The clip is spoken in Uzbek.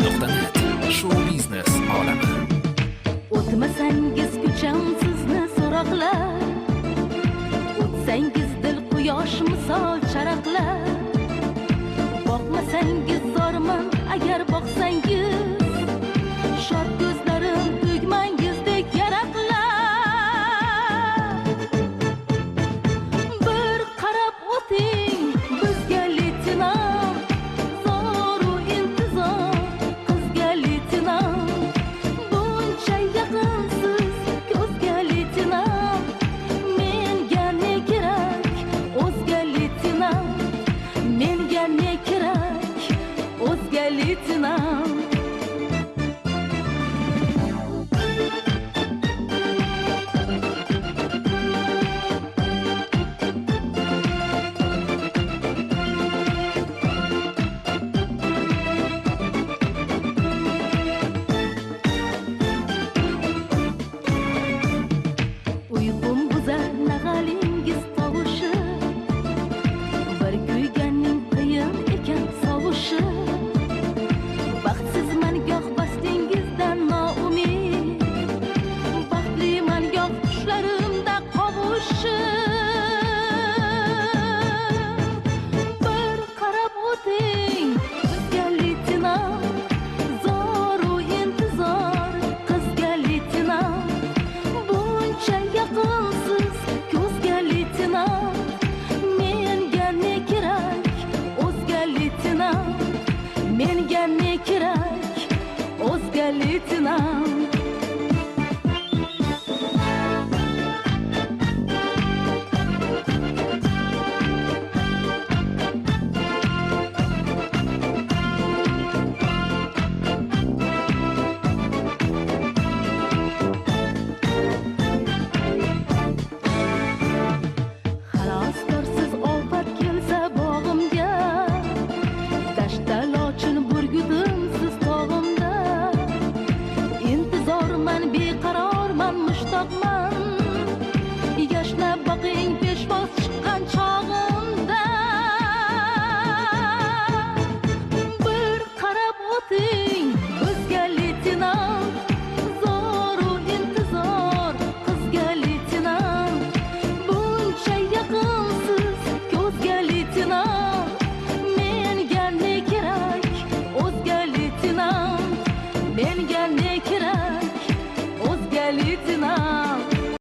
showbiznes.net. Show biznes olami. O'tmasangiz ko'cham sizni so'roqlar, o'tsangiz dil quyosh misol charaqlar. Boqmasangiz zorman, agar boqsangiz shod ko'zlarim tugmangizdek yaraqlar. Bir qarab o'ting bizga leytenant, zoru intizor qizga leytenant. Buncha yaqinsiz ko'zga leytenant, menga ne kerak o'zga leytenant, menga ne kerak o'zga leytenant. Uyqum buzar nag'alingiz tovushi, bir kuyganning qiyin ekan sovushi. Baxtsizman goh bastingizdan noumid, baxtliman goh tushlarimda qovushib. Bir qarab o'ting bizga leytenant, zoru intizor qizga leytenant. Buncha yaqinsiz ko'zga leytenant, menga ne kerak o'zga leytenant, menga ne kerak o'zga leytenant. Xaloskorsiz ofat kelsa bog'imga, dashta lochin burgudimsiz tog'imda. Intizorman, beqarorman, mushtoqman, yashnab boqing peshvoz chiqqan chog'imda. Bir qarab o'ting bizga leytenant, zoru intizor qizga leytenant. Buncha yaqinsiz ko'zga leytenant, menga ne kerak o'zga leytenant, menga ne kerak o'zga leytenant.